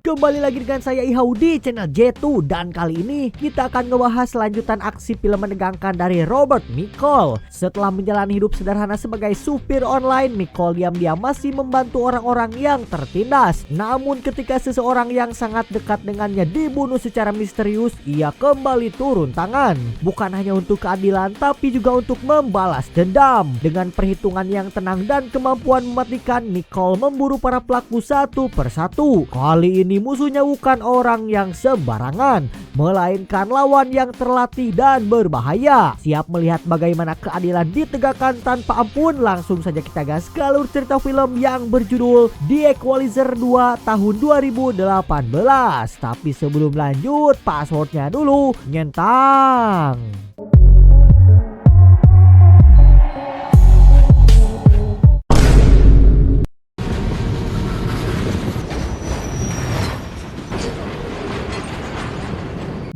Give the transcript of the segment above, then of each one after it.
Kembali lagi dengan saya Ihau di channel J2, dan kali ini kita akan ngebahas lanjutan aksi film menegangkan dari Robert Michael. Setelah menjalani hidup sederhana sebagai supir online, Michael diam-diam masih membantu orang-orang yang tertindas. Namun ketika seseorang yang sangat dekat dengannya dibunuh secara misterius, ia kembali turun tangan. Bukan hanya untuk keadilan, tapi juga untuk membalas dendam. Dengan perhitungan yang tenang dan kemampuan mematikan, Michael memburu para pelaku satu persatu. Kali ini musuhnya bukan orang yang sembarangan, melainkan lawan yang terlatih dan berbahaya. Siap melihat bagaimana keadilan ditegakkan tanpa ampun? Langsung saja kita gas ke alur cerita film yang berjudul The Equalizer 2 tahun 2018. Tapi sebelum lanjut, passwordnya dulu, nyentang.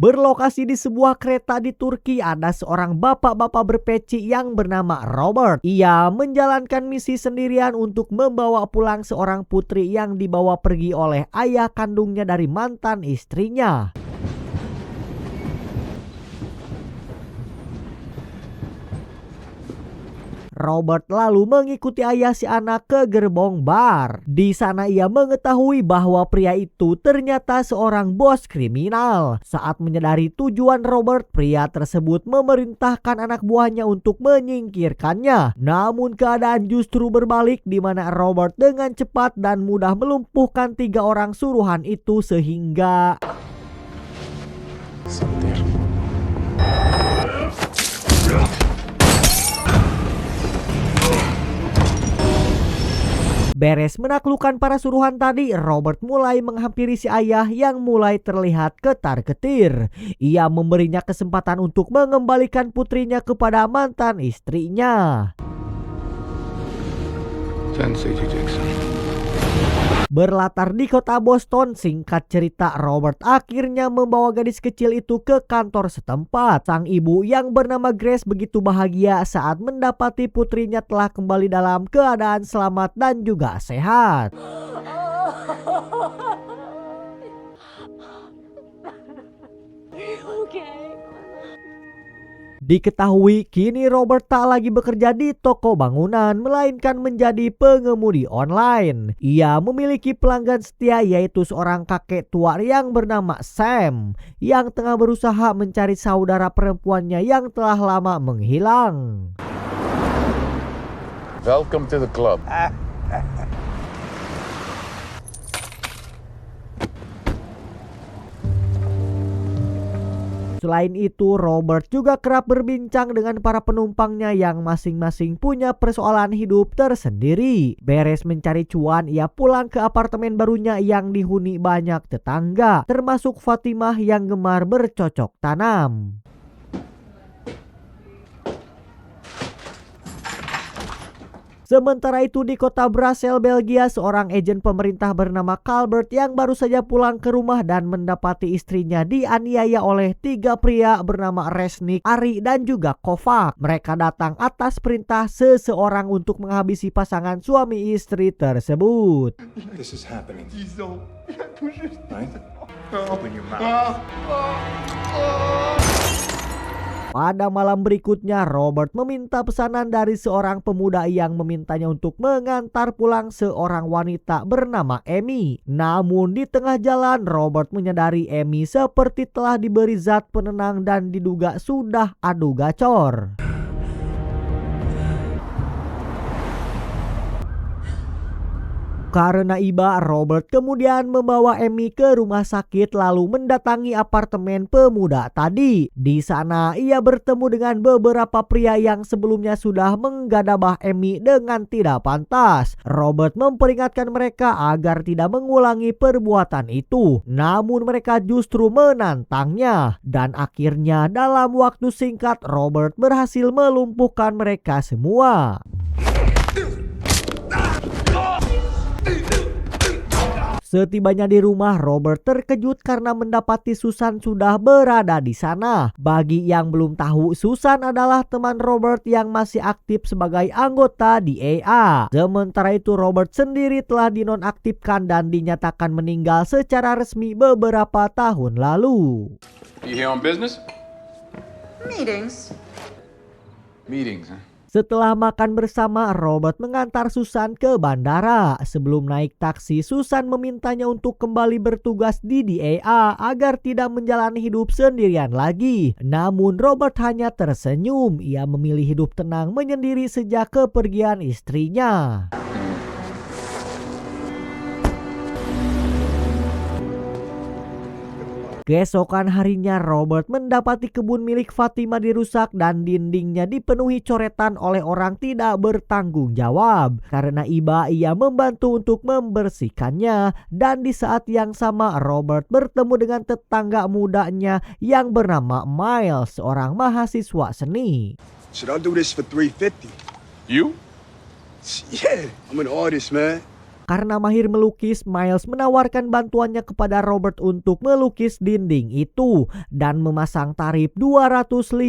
Berlokasi di sebuah kereta di Turki, ada seorang bapak-bapak berpeci yang bernama Robert. Ia menjalankan misi sendirian untuk membawa pulang seorang putri yang dibawa pergi oleh ayah kandungnya dari mantan istrinya. Robert lalu mengikuti ayah si anak ke gerbong bar. Di sana ia mengetahui bahwa pria itu ternyata seorang bos kriminal. Saat menyadari tujuan Robert, pria tersebut memerintahkan anak buahnya untuk menyingkirkannya. Namun keadaan justru berbalik, di mana Robert dengan cepat dan mudah melumpuhkan 3 orang suruhan itu sehingga beres menaklukkan para suruhan tadi, Robert mulai menghampiri si ayah yang mulai terlihat ketar-ketir. Ia memberinya kesempatan untuk mengembalikan putrinya kepada mantan istrinya. Berlatar di kota Boston, singkat cerita, Robert akhirnya membawa gadis kecil itu ke kantor setempat. Sang ibu yang bernama Grace begitu bahagia saat mendapati putrinya telah kembali dalam keadaan selamat dan juga sehat. Diketahui kini Robert tak lagi bekerja di toko bangunan, melainkan menjadi pengemudi online. Ia memiliki pelanggan setia, yaitu seorang kakek tua yang bernama Sam, yang tengah berusaha mencari saudara perempuannya yang telah lama menghilang. Welcome to the club. Selain itu, Robert juga kerap berbincang dengan para penumpangnya yang masing-masing punya persoalan hidup tersendiri. Beres mencari cuan, ia pulang ke apartemen barunya yang dihuni banyak tetangga, termasuk Fatimah yang gemar bercocok tanam. Sementara itu di kota Brussels, Belgia, seorang agen pemerintah bernama Calbert yang baru saja pulang ke rumah dan mendapati istrinya dianiaya oleh 3 pria bernama Resnik, Ari, dan juga Kovac. Mereka datang atas perintah seseorang untuk menghabisi pasangan suami istri tersebut. This is happening. Right? Open your mouth. Pada malam berikutnya, Robert meminta pesanan dari seorang pemuda yang memintanya untuk mengantar pulang seorang wanita bernama Amy. Namun di tengah jalan, Robert menyadari Amy seperti telah diberi zat penenang dan diduga sudah adu gacor. Karena iba, Robert kemudian membawa Amy ke rumah sakit lalu mendatangi apartemen pemuda tadi. Di sana ia bertemu dengan beberapa pria yang sebelumnya sudah menggadabah Amy dengan tidak pantas. Robert memperingatkan mereka agar tidak mengulangi perbuatan itu. Namun mereka justru menantangnya. Dan akhirnya dalam waktu singkat Robert berhasil melumpuhkan mereka semua. Setibanya di rumah, Robert terkejut karena mendapati Susan sudah berada di sana. Bagi yang belum tahu, Susan adalah teman Robert yang masih aktif sebagai anggota di AA. Sementara itu, Robert sendiri telah dinonaktifkan dan dinyatakan meninggal secara resmi beberapa tahun lalu. You here on business? Meetings. Meetings, huh? Setelah makan bersama, Robert mengantar Susan ke bandara. Sebelum naik taksi, Susan memintanya untuk kembali bertugas di DEA agar tidak menjalani hidup sendirian lagi. Namun Robert hanya tersenyum. Ia memilih hidup tenang menyendiri sejak kepergian istrinya. Keesokan harinya, Robert mendapati kebun milik Fatima dirusak dan dindingnya dipenuhi coretan oleh orang tidak bertanggung jawab. Karena iba, ia membantu untuk membersihkannya. Dan di saat yang sama, Robert bertemu dengan tetangga mudanya yang bernama Miles, seorang mahasiswa seni. Should I do this for $350? You? Yeah, I'm an artist, man. Karena mahir melukis, Miles menawarkan bantuannya kepada Robert untuk melukis dinding itu dan memasang tarif $250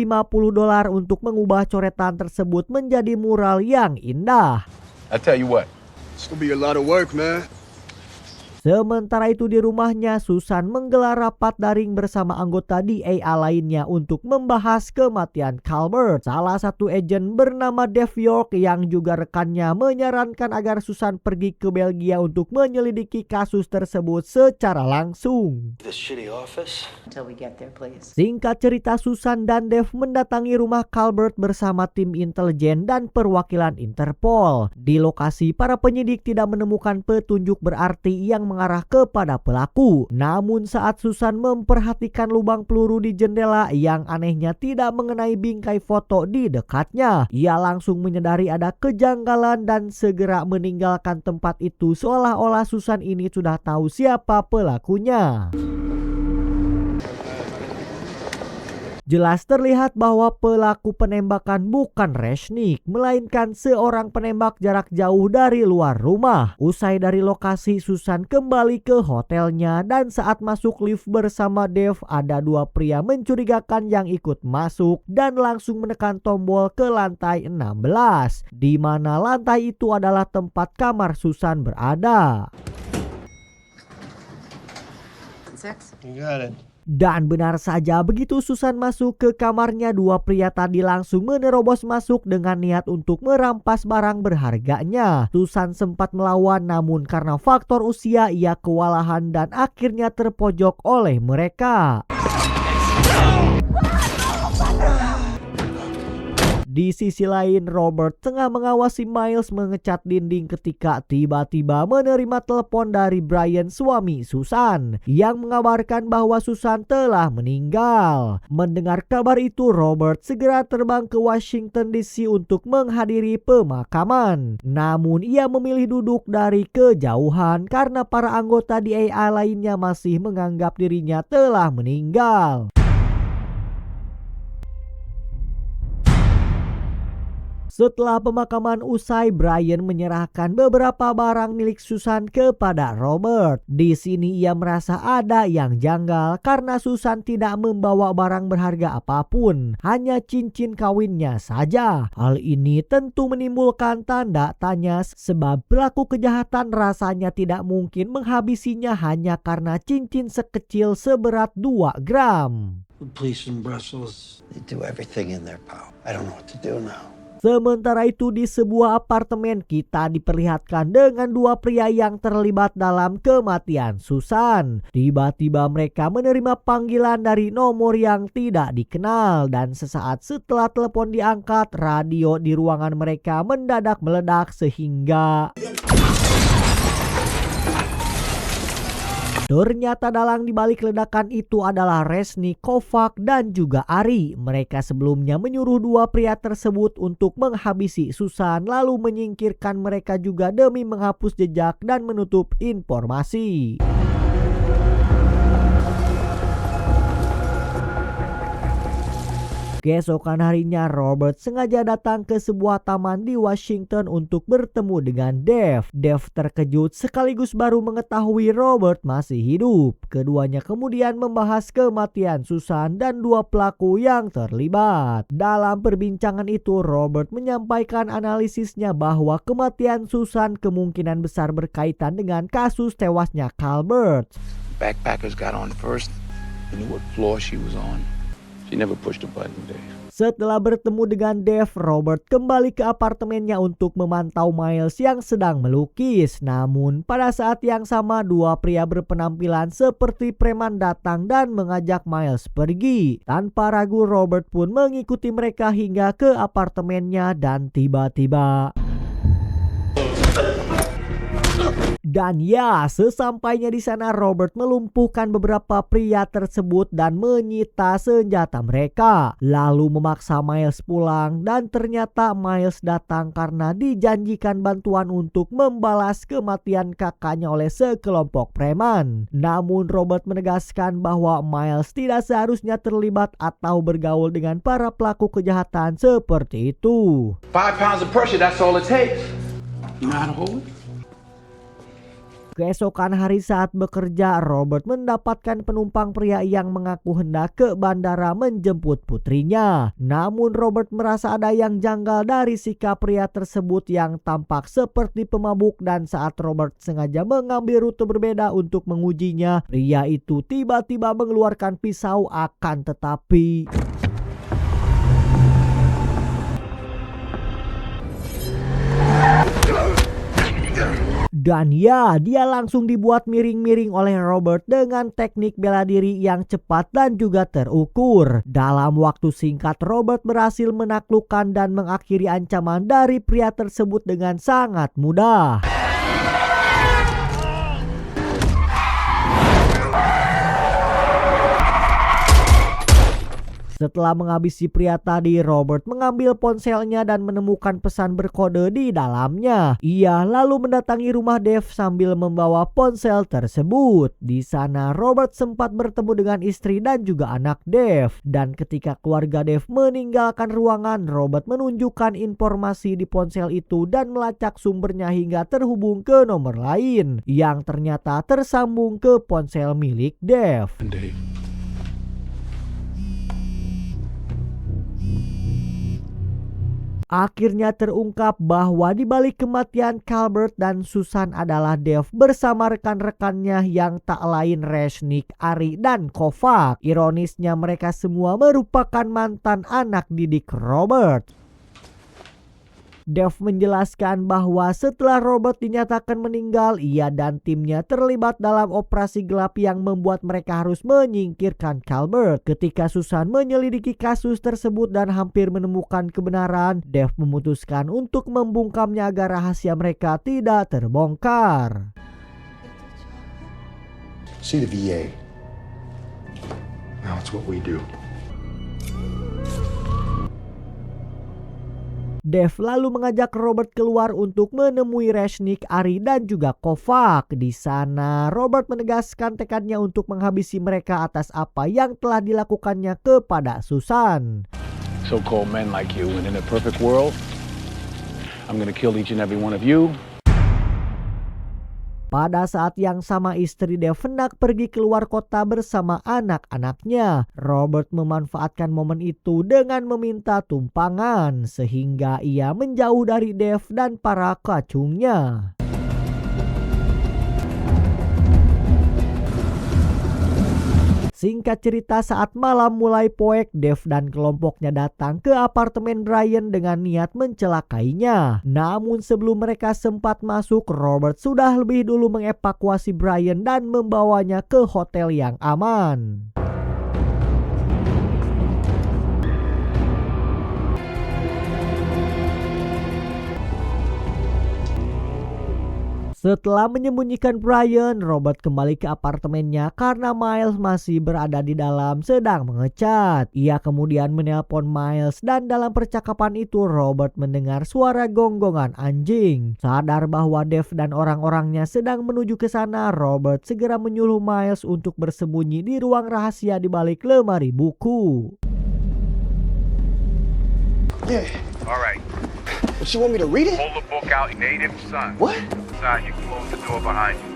untuk mengubah coretan tersebut menjadi mural yang indah. I tell you what. It's gonna be a lot of work, man. Sementara itu di rumahnya, Susan menggelar rapat daring bersama anggota DEA lainnya untuk membahas kematian Calvert. Salah satu agen bernama Dave York yang juga rekannya menyarankan agar Susan pergi ke Belgia untuk menyelidiki kasus tersebut secara langsung. This shitty office. Until we get there, please. Singkat cerita, Susan dan Dave mendatangi rumah Calvert bersama tim intelijen dan perwakilan Interpol. Di lokasi, para penyidik tidak menemukan petunjuk berarti yang mengarah kepada pelaku. Namun saat Susan memperhatikan lubang peluru di jendela yang anehnya tidak mengenai bingkai foto di dekatnya, ia langsung menyadari ada kejanggalan dan segera meninggalkan tempat itu seolah-olah Susan ini sudah tahu siapa pelakunya. Jelas terlihat bahwa pelaku penembakan bukan Resnick, melainkan seorang penembak jarak jauh dari luar rumah. Usai dari lokasi, Susan kembali ke hotelnya dan saat masuk lift bersama Dave, ada dua pria mencurigakan yang ikut masuk dan langsung menekan tombol ke lantai 16, di mana lantai itu adalah tempat kamar Susan berada. Six. You got it. Dan benar saja, begitu Susan masuk ke kamarnya, dua pria tadi langsung menerobos masuk dengan niat untuk merampas barang berharganya. Susan sempat melawan, namun karena faktor usia ia kewalahan dan akhirnya terpojok oleh mereka. Di sisi lain, Robert tengah mengawasi Miles mengecat dinding ketika tiba-tiba menerima telepon dari Brian, suami Susan, yang mengabarkan bahwa Susan telah meninggal. Mendengar kabar itu, Robert segera terbang ke Washington DC untuk menghadiri pemakaman. Namun ia memilih duduk dari kejauhan karena para anggota DEA lainnya masih menganggap dirinya telah meninggal. Setelah pemakaman usai, Brian menyerahkan beberapa barang milik Susan kepada Robert. Di sini ia merasa ada yang janggal karena Susan tidak membawa barang berharga apapun, hanya cincin kawinnya saja. Hal ini tentu menimbulkan tanda tanya sebab pelaku kejahatan rasanya tidak mungkin menghabisinya hanya karena cincin sekecil seberat 2 gram. The police in Brussels, they do everything in their power. I don't know what to do now. Sementara itu di sebuah apartemen kita diperlihatkan dengan dua pria yang terlibat dalam kematian Susan. Tiba-tiba mereka menerima panggilan dari nomor yang tidak dikenal dan sesaat setelah telepon diangkat, radio di ruangan mereka mendadak meledak sehingga ternyata dalang dibalik ledakan itu adalah Resnick, Kovac, dan juga Ari. Mereka sebelumnya menyuruh dua pria tersebut untuk menghabisi Susan lalu menyingkirkan mereka juga demi menghapus jejak dan menutup informasi. Keesokan harinya Robert sengaja datang ke sebuah taman di Washington untuk bertemu dengan Dave. Dave terkejut sekaligus baru mengetahui Robert masih hidup. Keduanya kemudian membahas kematian Susan dan dua pelaku yang terlibat. Dalam perbincangan itu Robert menyampaikan analisisnya bahwa kematian Susan kemungkinan besar berkaitan dengan kasus tewasnya Calvert. Backpackers got on first. You knew what floor she was on. She never pushed a button, Dave. Setelah bertemu dengan Dave, Robert kembali ke apartemennya untuk memantau Miles yang sedang melukis. Namun pada saat yang sama dua pria berpenampilan seperti preman datang dan mengajak Miles pergi. Tanpa ragu Robert pun mengikuti mereka hingga ke apartemennya dan tiba-tiba dan ya, sesampainya di sana Robert melumpuhkan beberapa pria tersebut dan menyita senjata mereka. Lalu memaksa Miles pulang dan ternyata Miles datang karena dijanjikan bantuan untuk membalas kematian kakaknya oleh sekelompok preman. Namun Robert menegaskan bahwa Miles tidak seharusnya terlibat atau bergaul dengan para pelaku kejahatan seperti itu. 5 pounds of pressure, that's all it takes. You know how to hold it? Keesokan hari saat bekerja, Robert mendapatkan penumpang pria yang mengaku hendak ke bandara menjemput putrinya. Namun Robert merasa ada yang janggal dari sikap pria tersebut yang tampak seperti pemabuk, dan saat Robert sengaja mengambil rute berbeda untuk mengujinya, pria itu tiba-tiba mengeluarkan pisau. Akan tetapi dan ya, dia langsung dibuat miring-miring oleh Robert dengan teknik bela diri yang cepat dan juga terukur. Dalam waktu singkat, Robert berhasil menaklukkan dan mengakhiri ancaman dari pria tersebut dengan sangat mudah. Setelah menghabisi pria tadi, Robert mengambil ponselnya dan menemukan pesan berkode di dalamnya. Ia lalu mendatangi rumah Dave sambil membawa ponsel tersebut. Di sana Robert sempat bertemu dengan istri dan juga anak Dave. Dan ketika keluarga Dave meninggalkan ruangan, Robert menunjukkan informasi di ponsel itu dan melacak sumbernya hingga terhubung ke nomor lain yang ternyata tersambung ke ponsel milik Dave. Akhirnya terungkap bahwa di balik kematian Calvert dan Susan adalah Dave bersama rekan-rekannya yang tak lain Resnick, Ari, dan Kovac. Ironisnya mereka semua merupakan mantan anak didik Robert. Dave menjelaskan bahwa setelah Robert dinyatakan meninggal, ia dan timnya terlibat dalam operasi gelap yang membuat mereka harus menyingkirkan Calvert. Ketika Susan menyelidiki kasus tersebut dan hampir menemukan kebenaran, Dave memutuskan untuk membungkamnya agar rahasia mereka tidak terbongkar. See the VA. Now it's what we do. Dave lalu mengajak Robert keluar untuk menemui Resnick, Ari, dan juga Kovac. Di sana Robert menegaskan tekadnya untuk menghabisi mereka atas apa yang telah dilakukannya kepada Susan. So-called men like you, and in a perfect world, I'm gonna kill each and every one of you. Pada saat yang sama istri Dave hendak pergi keluar kota bersama anak-anaknya. Robert memanfaatkan momen itu dengan meminta tumpangan sehingga ia menjauh dari Dave dan para kacungnya. Singkat cerita, saat malam mulai poek, Dave dan kelompoknya datang ke apartemen Brian dengan niat mencelakainya. Namun sebelum mereka sempat masuk, Robert sudah lebih dulu mengevakuasi Brian dan membawanya ke hotel yang aman. Setelah menyembunyikan Brian, Robert kembali ke apartemennya karena Miles masih berada di dalam sedang mengecat. Ia kemudian menelpon Miles dan dalam percakapan itu Robert mendengar suara gonggongan anjing. Sadar bahwa Dave dan orang-orangnya sedang menuju ke sana, Robert segera menyuruh Miles untuk bersembunyi di ruang rahasia di balik lemari buku. Yeah. All right. But you want me to read it? Pull the book out, Native Son. What? Inside, you close the door behind you.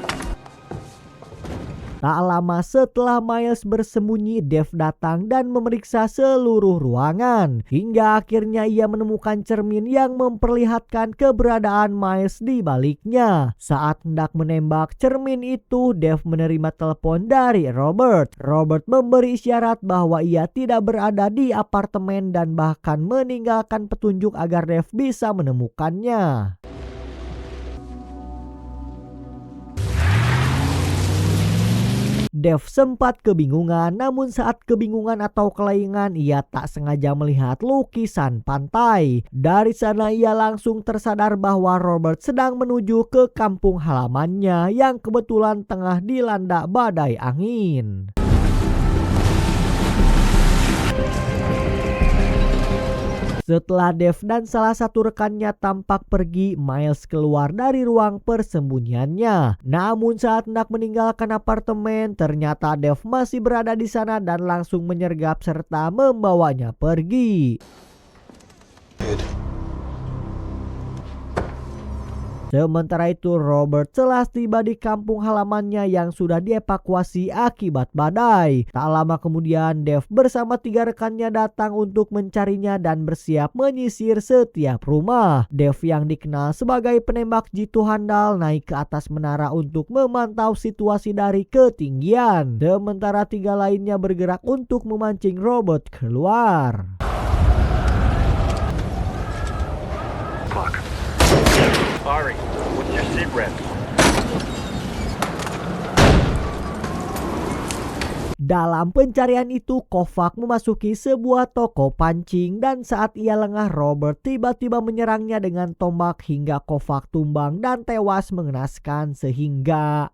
Tak lama setelah Miles bersembunyi, Dave datang dan memeriksa seluruh ruangan. Hingga akhirnya ia menemukan cermin yang memperlihatkan keberadaan Miles di baliknya. Saat hendak menembak cermin itu, Dave menerima telepon dari Robert. Robert memberi isyarat bahwa ia tidak berada di apartemen dan bahkan meninggalkan petunjuk agar Dave bisa menemukannya. Dave sempat kebingungan, namun saat kebingungan atau kelainan ia tak sengaja melihat lukisan pantai. Dari sana ia langsung tersadar bahwa Robert sedang menuju ke kampung halamannya yang kebetulan tengah dilanda badai angin. Setelah Dave dan salah satu rekannya tampak pergi, Miles keluar dari ruang persembunyiannya. Namun saat hendak meninggalkan apartemen, ternyata Dave masih berada di sana dan langsung menyergap serta membawanya pergi. Sementara itu Robert telah tiba di kampung halamannya yang sudah dievakuasi akibat badai. Tak lama kemudian Dave bersama 3 rekannya datang untuk mencarinya dan bersiap menyisir setiap rumah. Dave yang dikenal sebagai penembak jitu handal naik ke atas menara untuk memantau situasi dari ketinggian. Sementara 3 lainnya bergerak untuk memancing Robert keluar. Ari, what's your secret? Dalam pencarian itu, Kovac memasuki sebuah toko pancing dan saat ia lengah, Robert tiba-tiba menyerangnya dengan tombak hingga Kovac tumbang dan tewas mengenaskan sehingga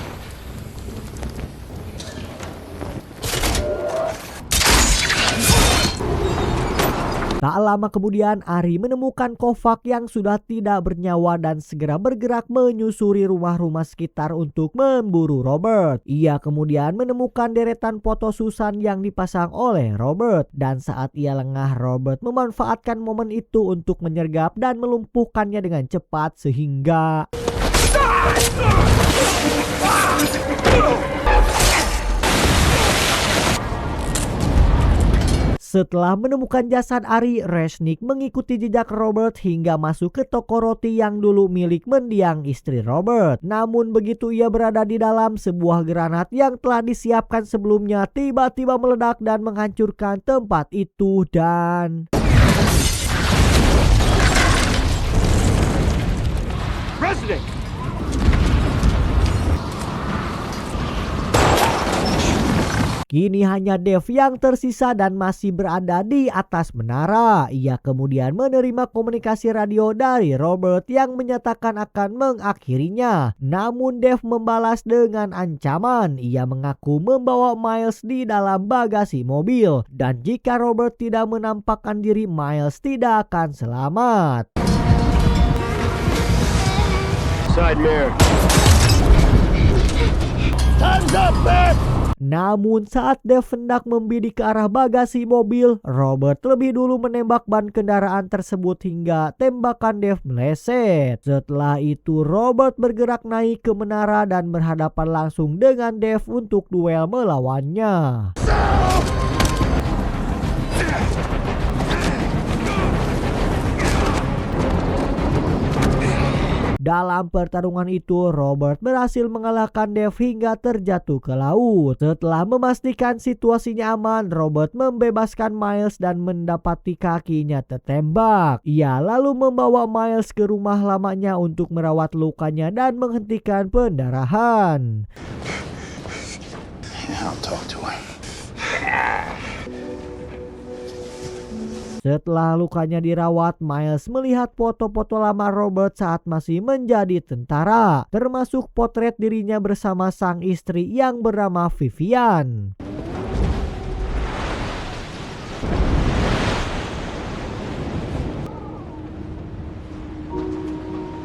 tak lama kemudian Ari menemukan Kovac yang sudah tidak bernyawa dan segera bergerak menyusuri rumah-rumah sekitar untuk memburu Robert. Ia kemudian menemukan deretan foto Susan yang dipasang oleh Robert dan saat ia lengah, Robert memanfaatkan momen itu untuk menyergap dan melumpuhkannya dengan cepat sehingga setelah menemukan jasad Ari, Resnick mengikuti jejak Robert hingga masuk ke toko roti yang dulu milik mendiang istri Robert. Namun begitu ia berada di dalam, sebuah granat yang telah disiapkan sebelumnya tiba-tiba meledak dan menghancurkan tempat itu dan President! kini hanya Dave yang tersisa dan masih berada di atas menara. Ia kemudian menerima komunikasi radio dari Robert yang menyatakan akan mengakhirinya. Namun Dave membalas dengan ancaman. Ia mengaku membawa Miles di dalam bagasi mobil. Dan jika Robert tidak menampakkan diri, Miles tidak akan selamat. Side mirror. Time's up, man! Namun saat Dave hendak membidik ke arah bagasi mobil, Robert lebih dulu menembak ban kendaraan tersebut hingga tembakan Dave meleset. Setelah itu Robert bergerak naik ke menara dan berhadapan langsung dengan Dave untuk duel melawannya. Dalam pertarungan itu, Robert berhasil mengalahkan Dave hingga terjatuh ke laut. Setelah memastikan situasinya aman, Robert membebaskan Miles dan mendapati kakinya tertembak. Ia lalu membawa Miles ke rumah lamanya untuk merawat lukanya dan menghentikan pendarahan. I'll talk to her. Setelah lukanya dirawat, Miles melihat foto-foto lama Robert saat masih menjadi tentara, termasuk potret dirinya bersama sang istri yang bernama Vivian.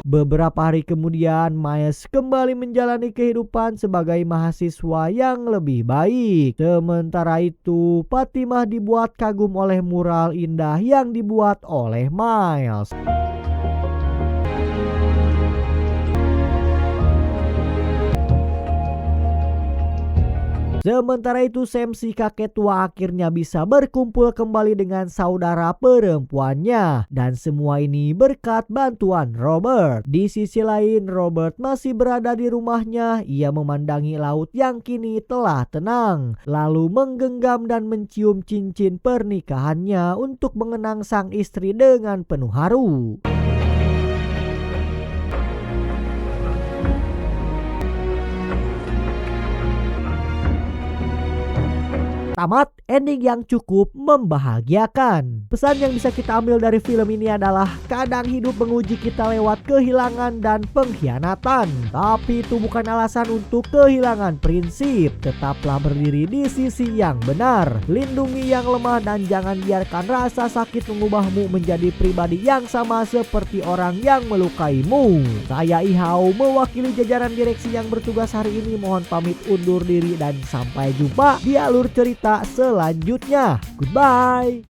Beberapa hari kemudian, Miles kembali menjalani kehidupan sebagai mahasiswa yang lebih baik. Sementara itu, Fatimah dibuat kagum oleh mural indah yang dibuat oleh Miles. Sementara itu, Sam si kakek tua akhirnya bisa berkumpul kembali dengan saudara perempuannya. Dan semua ini berkat bantuan Robert. Di sisi lain, Robert masih berada di rumahnya. Ia memandangi laut yang kini telah tenang. Lalu menggenggam dan mencium cincin pernikahannya untuk mengenang sang istri dengan penuh haru. Tamat, ending yang cukup membahagiakan. Pesan yang bisa kita ambil dari film ini adalah kadang hidup menguji kita lewat kehilangan dan pengkhianatan. Tapi itu bukan alasan untuk kehilangan prinsip. Tetaplah berdiri di sisi yang benar. Lindungi yang lemah dan jangan biarkan rasa sakit mengubahmu menjadi pribadi yang sama seperti orang yang melukaimu. Saya Ihau mewakili jajaran direksi yang bertugas hari ini mohon pamit undur diri dan sampai jumpa di alur cerita selanjutnya. Goodbye.